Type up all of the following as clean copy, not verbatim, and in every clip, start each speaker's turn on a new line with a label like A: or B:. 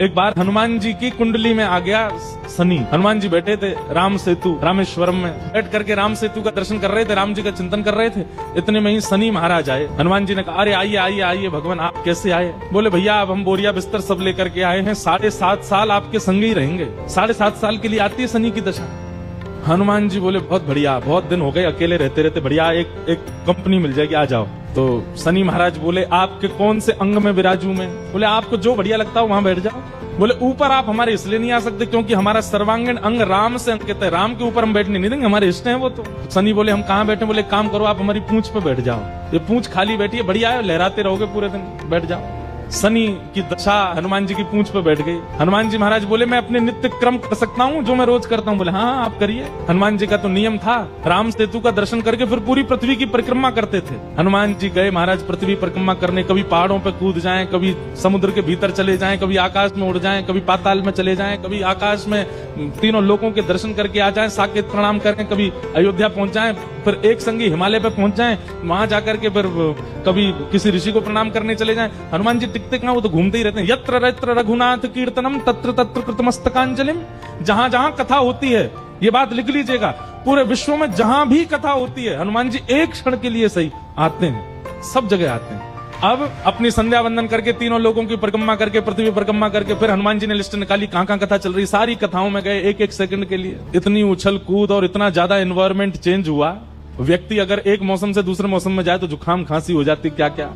A: एक बार हनुमान जी की कुंडली में आ गया शनि। हनुमान जी बैठे थे राम सेतु रामेश्वरम में, बैठ करके राम सेतु का दर्शन कर रहे थे, राम जी का चिंतन कर रहे थे। इतने में ही शनि महाराज आए। हनुमान जी ने कहा, अरे आइए आइए आइए भगवान, आप कैसे आए? बोले भैया अब हम बोरिया बिस्तर सब लेकर के आए हैं, 7.5 साल आपके संग ही रहेंगे। 7.5 साल के लिए आती है शनि की दशा। हनुमान जी बोले बहुत बढ़िया, बहुत दिन हो गए अकेले रहते रहते, बढ़िया एक कंपनी मिल जाएगी, आ जाओ। तो शनि महाराज बोले आपके कौन से अंग में विराजू मैं? बोले आपको जो बढ़िया लगता हो वहां बैठ जाओ। बोले ऊपर आप हमारे इसलिए नहीं आ सकते क्योंकि हमारा सर्वांगीण अंग राम से अंकित है, राम के ऊपर हम बैठने नहीं देंगे, हमारे इष्ट हैं वो। तो शनि बोले हम कहाँ बैठे? बोले काम करो आप हमारी पूंछ पे बैठ जाओ, ये पूंछ खाली बैठी है, बढ़िया है, लहराते रहोगे पूरे दिन, बैठ जाओ। शनि की दशा हनुमान जी की पूंछ पे बैठ गई। हनुमान जी महाराज बोले मैं अपने नित्य क्रम कर सकता हूँ जो मैं रोज करता हूँ? बोले हाँ आप करिए। हनुमान जी का तो नियम था, राम सेतु का दर्शन करके फिर पूरी पृथ्वी की परिक्रमा करते थे। हनुमान जी गए महाराज पृथ्वी परिक्रमा करने, कभी पहाड़ों पे कूद जाएं, कभी समुद्र के भीतर चले जाएं, कभी आकाश में उड़ जाएं, कभी पाताल में चले जाएं, कभी आकाश में तीनों लोगों के दर्शन करके आ जाएं, साकेत प्रणाम करें, कभी अयोध्या पहुंच जाएं, फिर एक संगी हिमालय पे पहुंच जाएं, वहां जाकर के फिर कभी किसी ऋषि को प्रणाम करने चले जाएं। हनुमान जी टिकते कहां, वो तो घूमते ही रहते हैं। यत्र यत्र रघुनाथ कीर्तनम तत्र तत्र कृतमस्तकांजलिम। जहां जहां कथा होती है, ये बात लिख लीजिएगा, पूरे विश्व में जहां भी कथा होती है हनुमान जी एक क्षण के लिए सही आते हैं, सब जगह आते हैं। अब अपनी संध्या वंदन करके तीनों लोगों की परिक्रमा करके पृथ्वी परिक्रमा करके फिर हनुमान जी ने लिस्ट निकाली कहां कहां कथा चल रही, सारी कथाओं में गए एक एक सेकंड के लिए। इतनी उछल कूद और इतना ज्यादा एनवायरमेंट चेंज हुआ, व्यक्ति अगर एक मौसम से दूसरे मौसम में जाए तो जुकाम खांसी हो जाती, क्या क्या।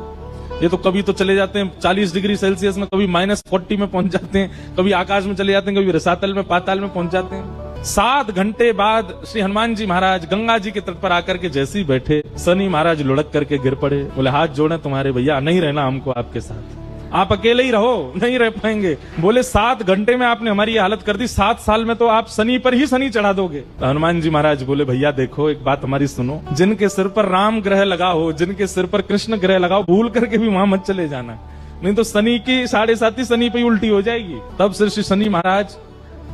A: ये तो कभी तो चले जाते हैं 40 डिग्री सेल्सियस में, कभी -40 में पहुंच जाते हैं, कभी आकाश में चले जाते हैं, कभी रसातल में पाताल में पहुंच जाते हैं। 7 घंटे बाद श्री हनुमान जी महाराज गंगा जी के तट पर आकर के जैसे ही बैठे, शनि महाराज लुढ़क करके गिर पड़े। बोले हाथ जोड़े तुम्हारे भैया, नहीं रहना हमको आपके साथ, आप अकेले ही रहो, नहीं रह पाएंगे। बोले 7 घंटे में आपने हमारी ये हालत कर दी, 7 साल में तो आप शनि पर ही शनि चढ़ा दोगे। तो हनुमान जी महाराज बोले भैया देखो एक बात हमारी सुनो, जिनके सिर पर राम ग्रह लगा हो, जिनके सिर पर कृष्ण ग्रह लगा हो, भूल करके भी वहां मत चले जाना, नहीं तो शनि की 7.5 शनि पे उल्टी हो जाएगी। तब से श्री शनि महाराज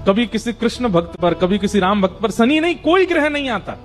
A: कभी किसी कृष्ण भक्त पर, कभी किसी राम भक्त पर, शनि नहीं कोई ग्रह नहीं आता।